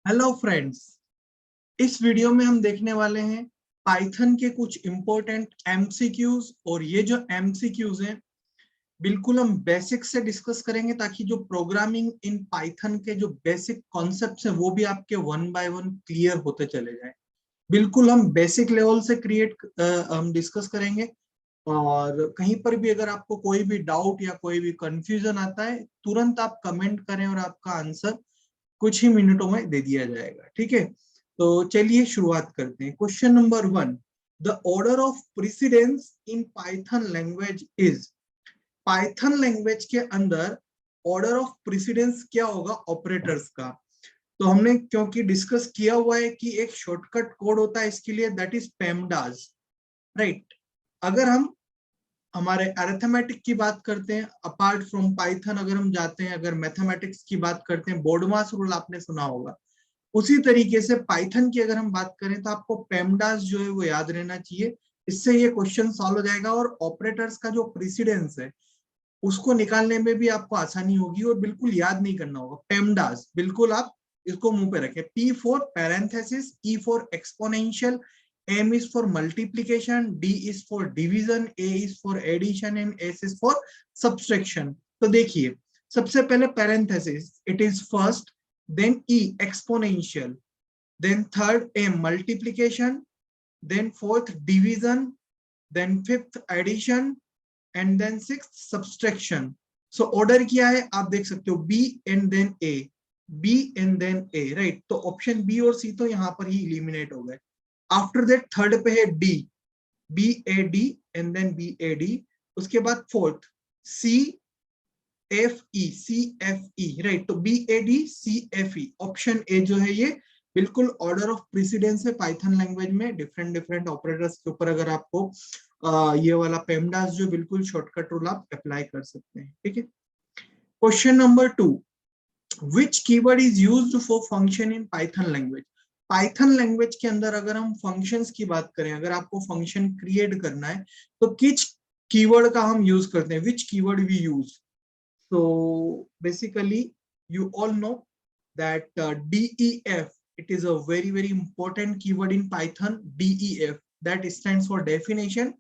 Hello friends, इस video में हम देखने वाले हैं पाइथन के कुछ इंपॉर्टेंट एमसीक्यूज। और ये जो एमसीक्यूज हैं बिल्कुल हम बेसिक से डिस्कस करेंगे ताकि जो प्रोग्रामिंग इन पाइथन के जो बेसिक कॉन्सेप्ट्स हैं वो भी आपके वन बाय वन क्लियर होते चले जाएं। बिल्कुल हम बेसिक लेवल से हम डिस्कस करेंगे। और कहीं पर भी अगर आपको कोई भी डाउट या कोई भी कंफ्यूजन आता है तुरंत आप कमेंट करें और आपका आंसर कुछ ही मिनटों में दे दिया जाएगा। ठीक है, तो चलिए शुरुआत करते हैं। Question number 1, the order of precedence in Python language is. Python language के अंदर ऑर्डर ऑफ प्रेसिडेंस क्या होगा ऑपरेटर्स का। तो हमने क्योंकि डिस्कस किया हुआ है कि एक शॉर्टकट कोड होता है इसके लिए, दैट इज पेमडास, राइट। अगर हम हमारे अरिथमेटिक की बात करते हैं अपार्ट फ्रॉम पाइथन, अगर हम जाते हैं, अगर मैथमेटिक्स की बात करते हैं, बोर्डमास रूल आपने सुना होगा, उसी तरीके से पाइथन की अगर हम बात करें तो आपको पेमडास जो है वो याद रहना चाहिए। इससे ये क्वेश्चन सॉल्व हो जाएगा और ऑपरेटर्स का जो प्रेसिडेंस है उसको निकालने में भी आपको आसानी होगी और बिल्कुल याद नहीं करना होगा। पेमडास बिल्कुल आप इसको मुंह पे रखें। P for parenthesis, E for exponential, M is for multiplication, D is for division, A is for addition and S is for subtraction। तो देखिए सबसे पहले parenthesis, it is first, then E exponential, then third M multiplication, then fourth division, then fifth addition and then sixth subtraction। so order क्या है आप देख सकते हो, B and then A, B and then A, right। तो option B और C तो यहाँ पर ही इलिमिनेट हो गए। आफ्टर दैट थर्ड पे है D, BAD and then BAD। उसके बाद फोर्थ CFE, राइट। तो BAD CFE, ऑप्शन ए जो है ये बिल्कुल ऑर्डर ऑफ प्रेसिडेंस है पाइथन लैंग्वेज में। डिफरेंट डिफरेंट ऑपरेटर्स के ऊपर अगर आपको ये वाला पेमडास जो बिल्कुल शॉर्टकट रूल आप अप्लाई कर सकते हैं। ठीक है, question number 2, which keyword is used for function in Python language. Python language के अंदर अगर हम फंक्शंस की बात करें, अगर आपको फंक्शन क्रिएट करना है तो किस कीवर्ड का हम यूज करते हैं, which keyword we use. So basically you all know that DEF, it is a very important keyword in Python। DEF that stands for definition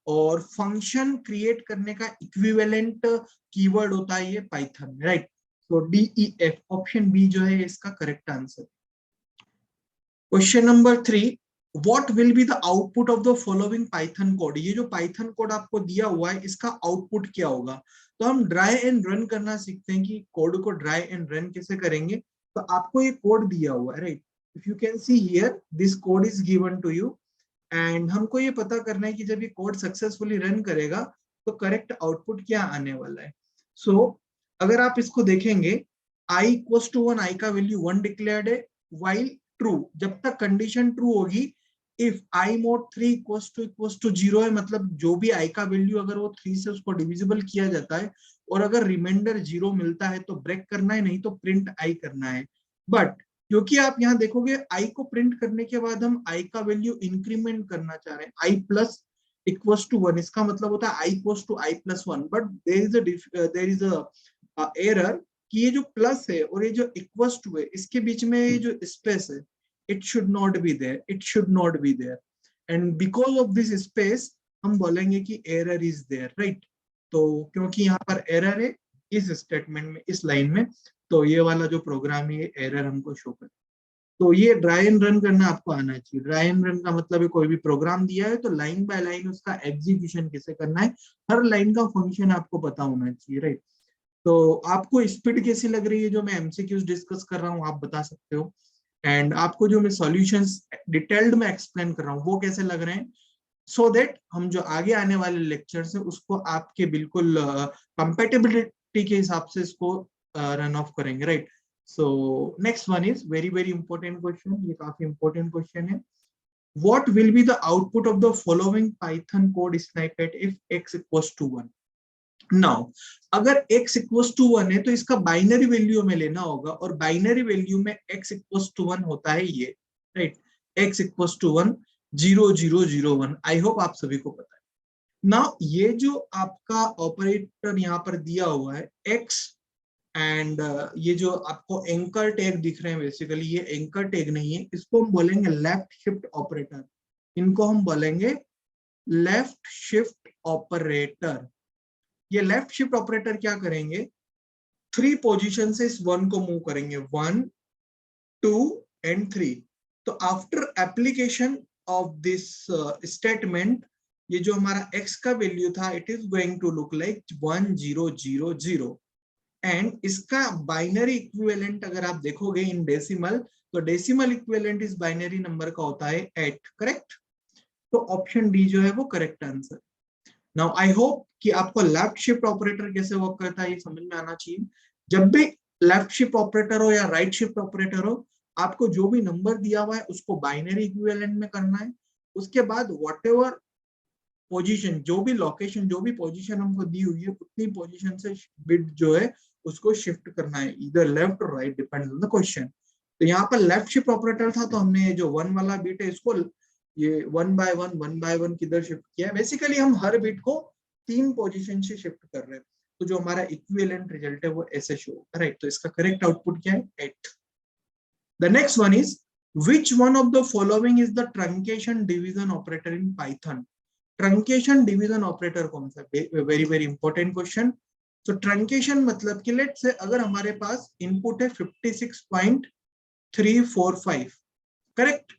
और फंक्शन क्रिएट करने का इक्विवेलेंट कीवर्ड होता है ये पाइथन में, राइट। सो DEF, option B जो है इसका correct answer. Question number 3, what will be the output of the following Python code। ये जो पाइथन कोड आपको दिया हुआ है इसका आउटपुट क्या होगा। तो हम ड्राई एंड रन करना सीखते हैं कि कोड को ड्राई एंड रन कैसे करेंगे। तो आपको ये कोड दिया हुआ है, right. If you can see here this code is given to you and हमको ये पता करना है कि जब ये कोड सक्सेसफुली रन करेगा तो करेक्ट आउटपुट क्या आने वाला है। सो अगर आप इसको देखेंगे, i इक्वल्स टू 1, i का वैल्यू 1 डिक्लेयर्ड है, while ट्रू, जब तक कंडीशन ट्रू होगी, if i mod 3 equals to 0 है, मतलब जो भी i का वैल्यू अगर वो 3 से उसको डिविजिबल किया जाता है और अगर रिमाइंडर 0 मिलता है तो ब्रेक करना है, नहीं तो प्रिंट i करना है। बट क्योंकि आप यहाँ देखोगे i को प्रिंट करने के बाद हम i का वैल्यू इंक्रीमेंट करना चाह रहे हैं, i प्लस इक्वल्स टू 1, इसका मतलब होता है i equals to i plus 1। But there is a error कि ये जो प्लस है और ये जो इक्वल्स टू है इसके बीच में ये जो स्पेस है, it should not be there, it should not be there, and because of this space हम बोलेंगे कि error is there, right। तो क्योंकि यहाँ पर error है इस स्टेटमेंट में, इस लाइन में, तो ये वाला जो प्रोग्राम है एरर हमको शो करे। तो ये ड्राई एंड रन करना आपको आना चाहिए। ड्राई एंड रन का मतलब है कोई भी प्रोग्राम दिया है तो लाइन बाय लाइन उसका एग्जीक्यूशन कैसे करना है, हर लाइन का फंक्शन आपको पता होना चाहिए, राइट। तो आपको स्पीड कैसी लग रही है जो मैं एमसीक्यूज डिस्कस कर रहा हूँ आप बता सकते हो, एंड आपको जो मैं सॉल्यूशंस डिटेल्ड में एक्सप्लेन कर रहा हूँ वो कैसे लग रहे हैं, सो दैट हम जो आगे आने वाले लेक्चर्स है उसको आपके बिल्कुल कंपेटेबिलिटी के हिसाब से इसको रन ऑफ करेंगे, right. So next one is very important question, ये काफी इंपॉर्टेंट क्वेश्चन है। what will be the output of the following python code snippet if x equals to 1। Now अगर x इक्वल्स टू 1 है तो इसका binary value हमें लेना होगा और बाइनरी वैल्यू में x इक्वल्स टू 1 होता है ये, right. x equals to 1 0 0 0 1, I hope आप सभी को पता है। नाउ ये जो आपका ऑपरेटर यहाँ पर दिया हुआ है x एंड ये जो आपको एंकर टैग दिख रहे हैं बेसिकली ये एंकर टैग नहीं है, इसको हम बोलेंगे लेफ्ट शिफ्ट ऑपरेटर। इनको हम बोलेंगे लेफ्ट शिफ्ट ऑपरेटर। ये लेफ्ट शिफ्ट ऑपरेटर क्या करेंगे, 3 पोजीशन से इस 1 को मूव करेंगे, 1 2 एंड 3। तो after application of this statement ये जो हमारा x का वैल्यू था it is going to look like 1000 and इसका बाइनरी इक्विवेलेंट अगर आप देखोगे इन डेसिमल, तो डेसिमल इक्विवेलेंट इस बाइनरी नंबर का होता है 8, करेक्ट। तो ऑप्शन डी जो है वो correct answer. Now I hope कि आपको लेफ्ट शिफ्ट ऑपरेटर कैसे वर्क करता है ये समझ में आना चाहिए। जब भी लेफ्ट शिफ्ट ऑपरेटर हो या राइट शिफ्ट ऑपरेटर हो, आपको जो भी नंबर दिया हुआ है उसको बाइनरी इक्विवेलेंट में करना है। उसके बाद व्हाटएवर पोजीशन, जो भी लोकेशन, जो भी पोजीशन हमको दी हुई है उतनी पोजीशन से बिट जो है उसको शिफ्ट करना है, इधर लेफ्ट और right, depends on the question. तो यहाँ पर लेफ्ट शिफ्ट ऑपरेटर था तो हमने जो 1 वाला बिट है इसको ये 1 बाय 1 किधर शिफ्ट किया है। बेसिकली हम हर बिट को 3 पोजीशन से शिफ्ट कर रहे हैं, तो जो हमारा इक्विवेलेंट रिजल्ट है वो ऐसे शो होगा, राइट। तो इसका करेक्ट आउटपुट क्या है, 8। The next one is which one of the following is the truncation division operator in Python? Truncation division operator कौन सा, वेरी वेरी इंपॉर्टेंट क्वेश्चन। तो ट्रंकेशन मतलब कि लेट्स से अगर हमारे पास इनपुट है 56.345, करेक्ट।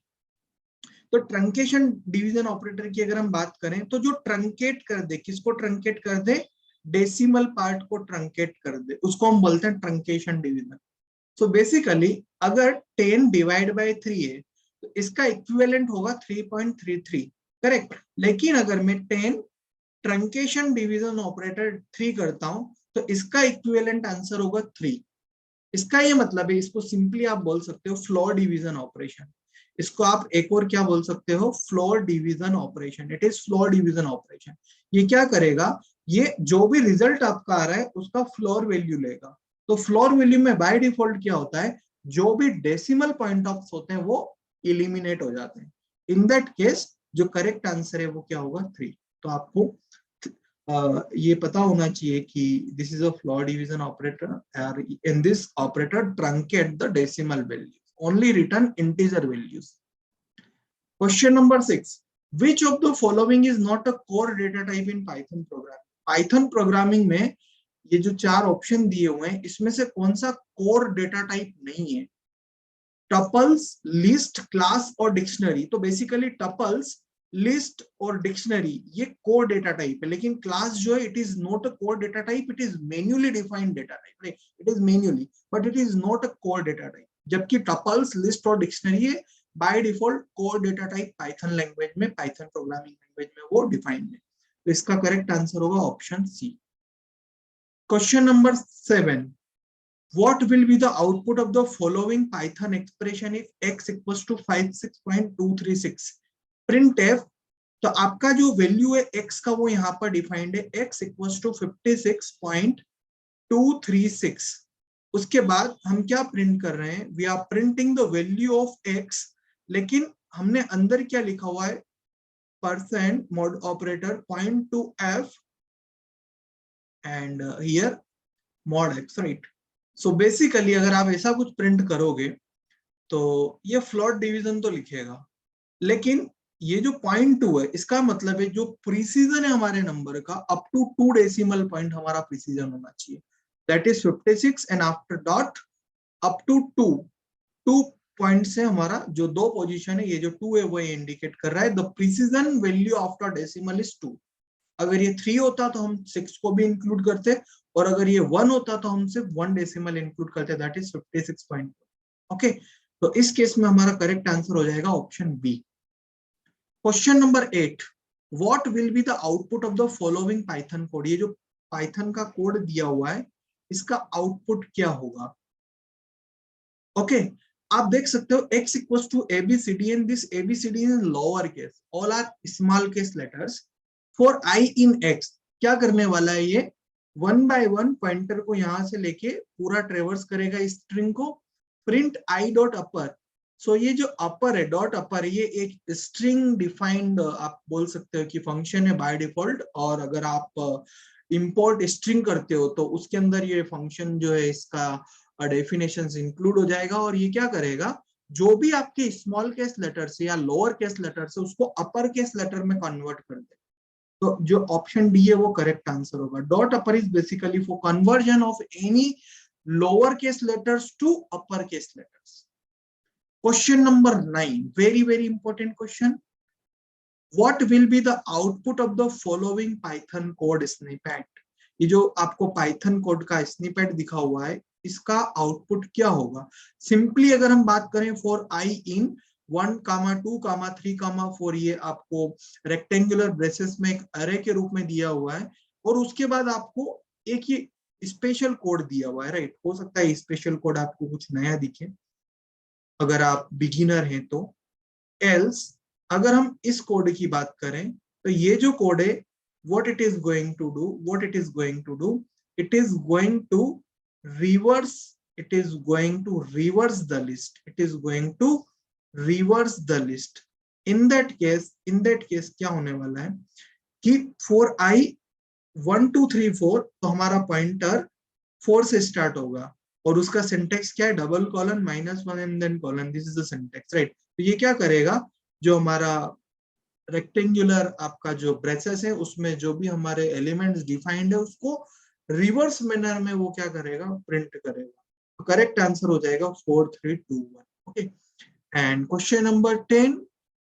तो ट्रंकेशन डिवीजन ऑपरेटर की अगर हम बात करें तो जो ट्रंकेट कर दे, किसको ट्रंकेट कर दे, डेसिमल पार्ट को ट्रंकेट कर दे, उसको हम बोलते हैं ट्रंकेशन डिवीजन। सो बेसिकली अगर 10 डिवाइड बाय 3 है तो इसका इक्विवेलेंट होगा 3.33, करेक्ट। लेकिन अगर मैं 10 ट्रंकेशन डिवीजन ऑपरेटर 3 करता हूं तो इसका इक्विवेलेंट आंसर होगा 3। इसका ये मतलब है, इसको सिंपली आप बोल सकते हो फ्लोर डिवीजन ऑपरेशन। इसको आप एक और क्या बोल सकते हो, floor division operation. It is floor division operation. ये क्या करेगा, ये जो भी रिजल्ट आपका आ रहा है उसका फ्लोर वैल्यू लेगा। तो फ्लोर वैल्यू में बाय डिफॉल्ट क्या होता है, जो भी डेसिमल पॉइंट ऑफ होते हैं वो इलिमिनेट हो जाते हैं। इन दैट केस जो करेक्ट आंसर है वो क्या होगा, 3। तो आपको ये पता होना चाहिए कि this is a floor division operator, in this operator truncate the decimal values, only return integer values. Question number 6. Which of the following is not a core data type in Python programming? Python programming में ये जो 4 option दिए हुए हैं इसमें से कौन सा कोर डेटा टाइप नहीं है? टपल्स, लिस्ट, क्लास और डिक्शनरी। तो बेसिकली टपल्स, लिस्ट और डिक्शनरी ये कोर डेटा टाइप है, लेकिन क्लास जो है it is not a core data type, it is manually defined data type, it is manually, but it is not a core data type. जबकि tuples, list और dictionary है by default core data type Python language में, Python programming language में वो defined है। तो इसका correct answer होगा option C. Question number 7. What will be the output of the following Python expression if x equals to 56.236? printf, तो आपका जो वैल्यू है x का वो यहाँ पर डिफाइंड है, x equals to 56.236। उसके बाद हम क्या प्रिंट कर रहे हैं, we are printing the value of x, लेकिन हमने अंदर क्या लिखा हुआ है, percent mode operator point two f and here mod x, right. So basically अगर आप ऐसा कुछ प्रिंट करोगे तो ये फ्लोट डिवीजन तो लिखेगा, लेकिन ये जो 0.2 है इसका मतलब है जो प्रीसीजन है हमारे नंबर का अप टू 2 डेसिमल पॉइंट हमारा प्रीसीजन होना चाहिए, that is 56 and after dot up to 2 point से हमारा जो 2 पोजीशन है, ये जो 2 है वो इंडिकेट कर रहा है the precision value after decimal is 2। अगर ये 3 होता तो हम 6 को भी इंक्लूड करते, और अगर ये 1 होता तो हम सिर्फ 1 डेसिमल इंक्लूड करते, दैट इज 56. ओके, तो इस केस में हमारा करेक्ट आंसर हो जाएगा option B. Question number 8. What will be the output of the following Python code? ये जो पाइथन का कोड दिया हुआ है इसका आउटपुट क्या होगा? ओके, आप देख सकते हो x equals to ABCD and this ABCD is in lower case, all are small case letters. For I in x क्या करने वाला है, ये 1 by 1 पॉइंटर को यहां से लेके पूरा ट्रेवर्स करेगा इस स्ट्रिंग को, प्रिंट i डॉट अपर। सो ये जो अपर है, डॉट अपर, ये एक स्ट्रिंग डिफाइंड आप बोल सकते हो कि फंक्शन है बाय डिफॉल्ट, और अगर आप इंपोर्ट स्ट्रिंग करते हो तो उसके अंदर ये फंक्शन जो है इसका डेफिनेशंस इंक्लूड हो जाएगा और ये क्या करेगा, जो भी आपके स्मॉल केस लेटर से या लोअर केस लेटर से उसको अपर केस लेटर में कन्वर्ट कर दे। तो जो ऑप्शन डी है वो करेक्ट आंसर होगा। Dot upper is basically for conversion of any lower case letters to upper case letters. Question number 9, very very important question. What will be the output of the following Python code snippet? ये जो आपको Python code का snippet दिखा हुआ है इसका output क्या होगा? सिंपली अगर हम बात करें फॉर i in 1, 2, 3, 4 ये आपको रेक्टेंगुलर ब्रेसेस में एक अरे के रूप में दिया हुआ है और उसके बाद आपको एक ही स्पेशल कोड दिया हुआ है, राइट। हो सकता है स्पेशल कोड आपको कुछ नया दिखे अगर आप बिगिनर हैं तो। एल्स अगर हम इस कोड की बात करें तो ये जो कोड है what it is going to do, it is going to reverse the list। in that case क्या होने वाला है कि for i 1 2 3 4 तो हमारा पॉइंटर 4 से स्टार्ट होगा और उसका सिंटेक्स क्या है, double colon -1 and then colon, this is the syntax, right. तो ये क्या करेगा, जो हमारा रेक्टेंगुलर आपका जो ब्रेसेस है उसमें जो भी हमारे एलिमेंट्स डिफाइंड है उसको रिवर्स मैनर में वो क्या करेगा, प्रिंट करेगा। तो करेक्ट आंसर हो जाएगा 4 3 2 1। Okay, and question number 10,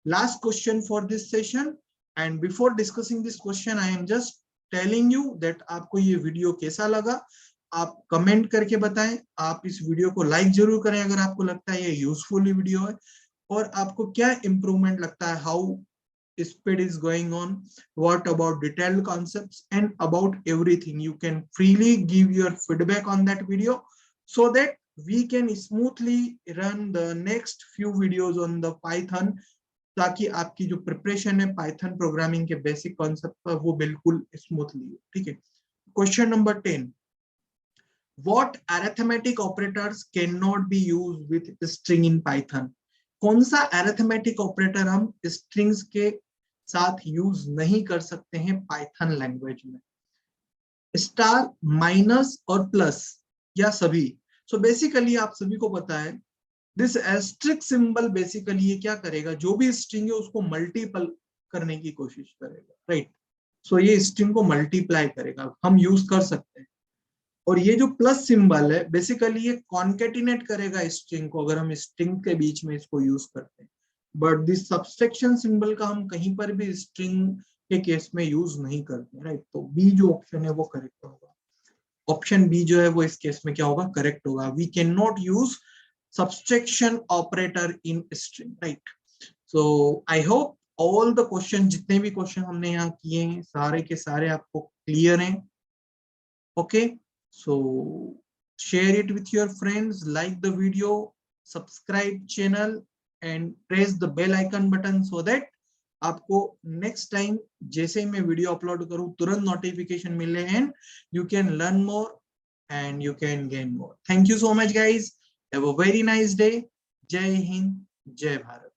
last question for this session. And before discussing this question I am just telling you that आपको ये वीडियो कैसा लगा आप कमेंट करके बताएं। आप इस वीडियो को लाइक जरूर करें अगर आपको लगता है ये यूजफुल वीडियो है, और आपको क्या इम्प्रूवमेंट लगता है, how speed is going on, what about detailed concepts and about everything. You can freely give your feedback on that video so that we can smoothly run the next few videos on the Python, ताकि आपकी जो preparation है Python programming के basic concept का वो बिल्कुल smoothly हो, ठीक है। Question number 10, what arithmetic operators cannot be used with string in Python? कौन सा अरिथमेटिक ऑपरेटर हम स्ट्रिंग्स के साथ यूज नहीं कर सकते हैं पाइथन लैंग्वेज में? स्टार, माइनस और प्लस या सभी? सो बेसिकली आप सभी को पता है दिस एस्ट्रिक सिंबल बेसिकली ये क्या करेगा, जो भी स्ट्रिंग है उसको मल्टीपल करने की कोशिश करेगा, राइट। सो ये स्ट्रिंग को मल्टीप्लाई करेगा, हम यूज कर सकते हैं। और ये जो प्लस सिंबल है बेसिकली ये कॉन्केटिनेट करेगा स्ट्रिंग को अगर हम स्ट्रिंग के बीच में इसको यूज करते हैं। बट दिस सबट्रैक्शन सिंबल का हम कहीं पर भी स्ट्रिंग के केस में यूज नहीं करते, राइट। तो बी जो ऑप्शन है वो करेक्ट होगा। ऑप्शन बी जो है वो इस केस में क्या होगा, करेक्ट होगा। We can not use subtraction operator in string, right. So I hope all the question, जितने भी क्वेश्चन हमने यहाँ किए हैं सारे के सारे आपको क्लियर हैं। Okay, so share it with your friends, like the video, subscribe channel and press the bell icon button so that आपको नेक्स्ट टाइम जैसे ही मैं वीडियो अपलोड करूं तुरंत नोटिफिकेशन मिले and you can learn more and you can gain more. Thank you so much guys, have a very nice day. जय हिंद, जय भारत।